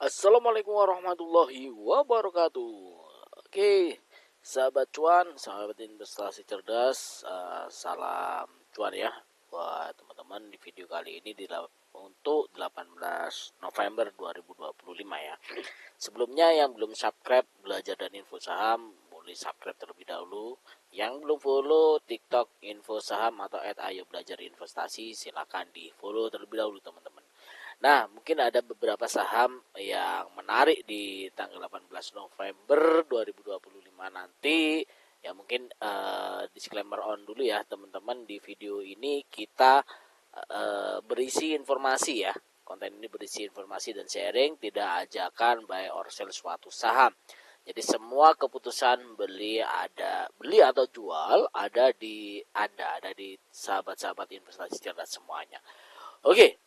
Assalamualaikum warahmatullahi wabarakatuh. Oke, sahabat cuan, sahabat investasi cerdas, salam cuan ya buat teman-teman di video kali ini untuk 18 November 2025 ya. Sebelumnya yang belum subscribe belajar dan info saham boleh subscribe terlebih dahulu. Yang belum follow TikTok info saham atau @ayo belajar investasi silakan di follow terlebih dahulu teman-teman. Nah, mungkin ada beberapa saham yang menarik di tanggal 18 November 2025 nanti. Ya mungkin disclaimer on dulu ya teman-teman, di video ini kita berisi informasi ya. Konten ini berisi informasi dan sharing, tidak ajakan buy or sell suatu saham. Jadi semua keputusan beli atau jual ada di Anda, ada di sahabat-sahabat investasi cerdas semuanya. Oke,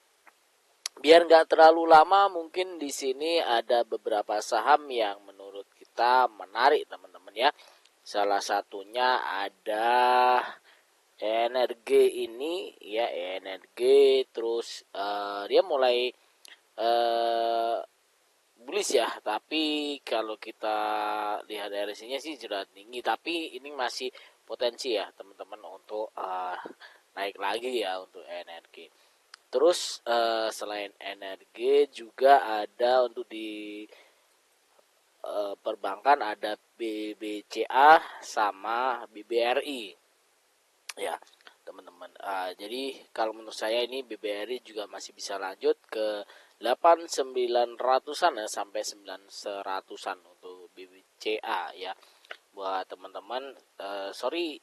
biar nggak terlalu lama, mungkin di sini ada beberapa saham yang menurut kita menarik teman-teman ya. Salah satunya ada energi ini ya, energi terus dia mulai bullish ya, tapi kalau kita lihat dari sini sih sudah tinggi, tapi ini masih potensi ya teman-teman untuk naik lagi ya untuk energi. Terus selain energi juga ada untuk di perbankan, ada BBCA sama BBRI ya teman-teman. Jadi kalau menurut saya ini BBRI juga masih bisa lanjut ke 8900-an ya, sampai 9100-an untuk BBCA ya. Buat teman-teman, sorry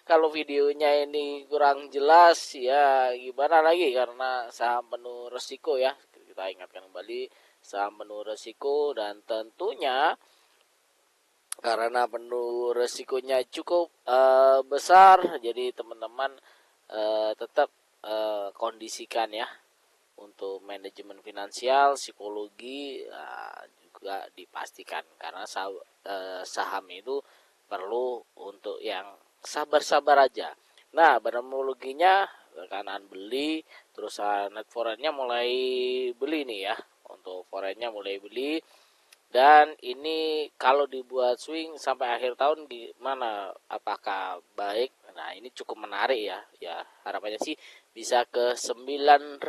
kalau videonya ini kurang jelas ya, gimana lagi, karena saham penuh resiko ya. Kita ingatkan kembali, saham penuh resiko, dan tentunya karena penuh resikonya cukup besar, jadi teman-teman tetap kondisikan ya untuk manajemen finansial, psikologi juga dipastikan, karena saham itu perlu untuk yang sabar-sabar aja. Nah, barangologinya kanan beli, terus net foreign-nya mulai beli nih ya. Untuk foreign-nya mulai beli, dan ini kalau dibuat swing sampai akhir tahun gimana? Apakah baik? Nah, ini cukup menarik ya. Ya, harapannya sih bisa ke 9.000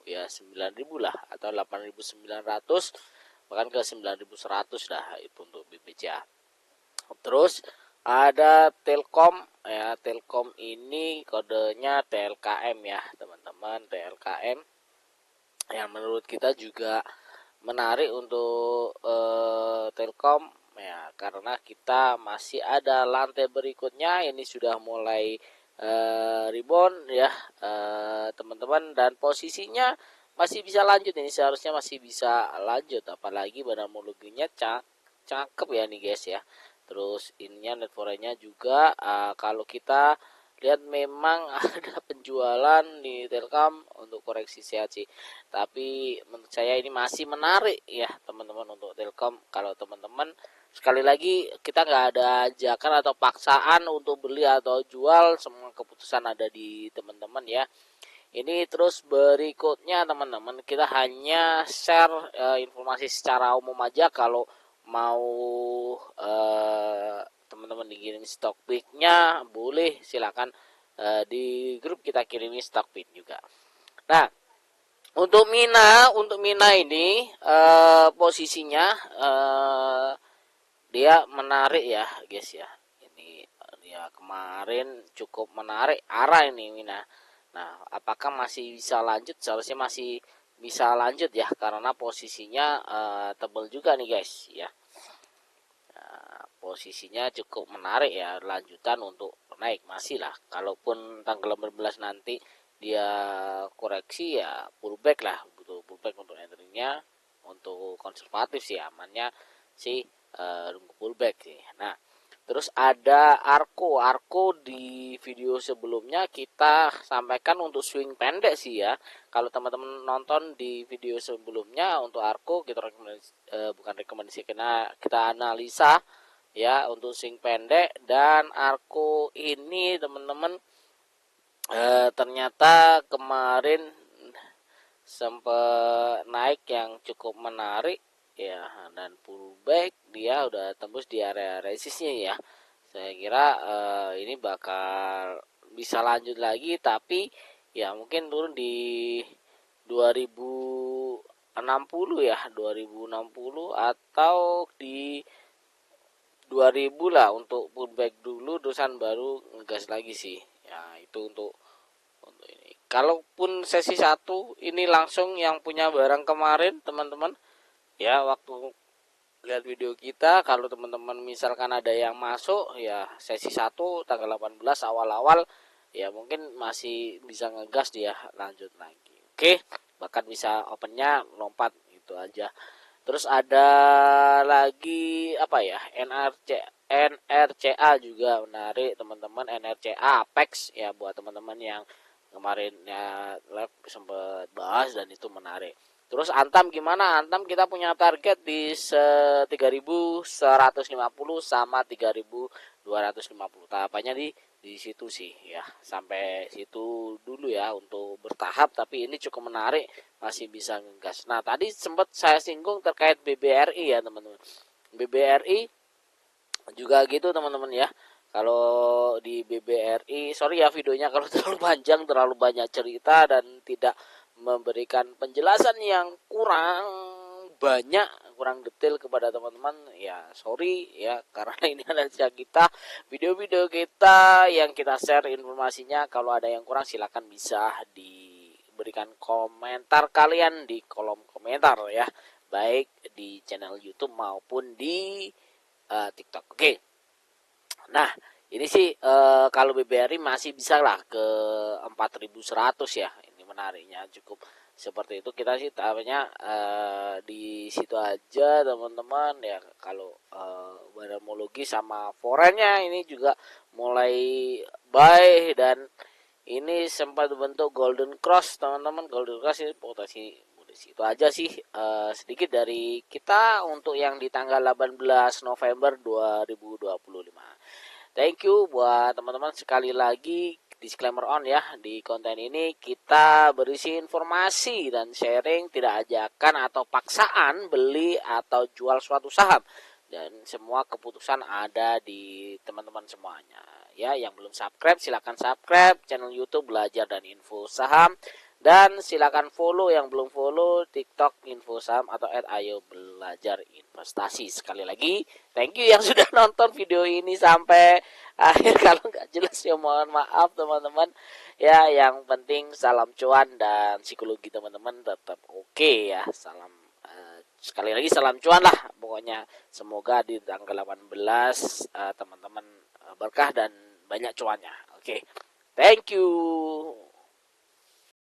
ya, 9.000 lah, atau 8.900, bahkan ke 9.100 dah itu untuk BBCA. Terus ada Telkom ya, Telkom ini kodenya TLKM ya teman-teman, TLKM yang menurut kita juga menarik untuk Telkom ya, karena kita masih ada lantai berikutnya, ini sudah mulai rebound ya teman-teman, dan posisinya masih bisa lanjut, ini seharusnya masih bisa lanjut, apalagi barangologinya cakep ya nih guys ya. Terus ininya net foreign-nya juga kalau kita lihat memang ada penjualan di Telkom untuk koreksi sehat sih, tapi menurut saya ini masih menarik ya teman-teman untuk Telkom. Kalau teman-teman, sekali lagi, kita nggak ada ajakan atau paksaan untuk beli atau jual, semua keputusan ada di teman-teman ya. Ini terus berikutnya teman-teman, kita hanya share informasi secara umum aja. Kalau mau teman-teman dikirim stock pick-nya boleh, silakan di grup kita kirimi stock pick juga. Nah, untuk Mina ini posisinya dia menarik ya guys ya. Ini dia kemarin cukup menarik arah ini Mina. Nah, apakah masih bisa lanjut? Seharusnya masih bisa lanjut ya, karena posisinya tebal juga nih guys ya. Posisinya cukup menarik ya, lanjutan untuk naik masih lah. Kalaupun tanggal 14 nanti dia koreksi ya pullback lah, butuh pullback untuk entry-nya. Untuk konservatif sih amannya sih pullback sih. Nah, terus ada Arko di video sebelumnya kita sampaikan untuk swing pendek sih ya. Kalau teman-teman nonton di video sebelumnya, untuk Arko kita rekomendasi kita analisa ya untuk swing pendek. Dan Arko ini teman-teman ternyata kemarin sempat naik yang cukup menarik ya, dan pullback dia udah tembus di area resistnya ya. Saya kira ini bakal bisa lanjut lagi, tapi ya mungkin turun di 2060 ya, 2060 atau di 2000 lah untuk pullback dulu, terusan baru ngegas lagi sih ya. Itu untuk ini. Kalaupun sesi satu ini langsung yang punya barang kemarin teman-teman ya, waktu lihat video kita, kalau teman-teman misalkan ada yang masuk ya sesi satu tanggal 18 awal-awal ya, mungkin masih bisa ngegas dia lanjut lagi. Oke, bahkan bisa opennya lompat gitu aja. Terus ada lagi apa ya, NRCA juga menarik teman-teman. NRCA Apex ya, buat teman-teman yang kemarin ya live sempat bahas dan itu menarik. Terus Antam gimana? Antam kita punya target di 3150 sama 3250. Tahapannya di situ sih ya. Sampai situ dulu ya untuk bertahap, tapi ini cukup menarik, masih bisa ngegas. Nah, tadi sempat saya singgung terkait BBRI ya, teman-teman. BBRI juga gitu, teman-teman ya. Kalau di BBRI, sorry ya videonya kalau terlalu panjang, terlalu banyak cerita dan tidak memberikan penjelasan yang kurang banyak, kurang detail kepada teman-teman ya, sorry ya, karena ini analisa kita, video-video kita yang kita share informasinya. Kalau ada yang kurang silakan bisa diberikan komentar kalian di kolom komentar ya, baik di channel YouTube maupun di TikTok. Oke. Nah, ini sih kalau BBRI masih bisa lah ke 4100 ya. Ini menariknya cukup seperti itu. Kita sih tahunya di situ aja teman-teman ya. Kalau baramologi sama forennya ini juga mulai buy, dan ini sempat bentuk golden cross teman-teman. Golden cross ini potensi itu aja sih sedikit dari kita untuk yang di tanggal 18 November 2025. Thank you buat teman-teman. Sekali lagi disclaimer on ya, di konten ini kita berisi informasi dan sharing, tidak ajakan atau paksaan beli atau jual suatu saham, dan semua keputusan ada di teman-teman semuanya ya. Yang belum subscribe silakan subscribe channel YouTube Belajar dan Info Saham, dan silakan follow yang belum follow TikTok Info Saham atau @ayo belajar investasi. Sekali lagi thank you yang sudah nonton video ini sampai akhir. Kalau nggak jelas ya mohon maaf teman-teman ya. Yang penting salam cuan dan psikologi teman-teman tetap oke ya. Salam sekali lagi salam cuan lah pokoknya. Semoga di tanggal 18 teman-teman berkah dan banyak cuannya. Oke. Thank you.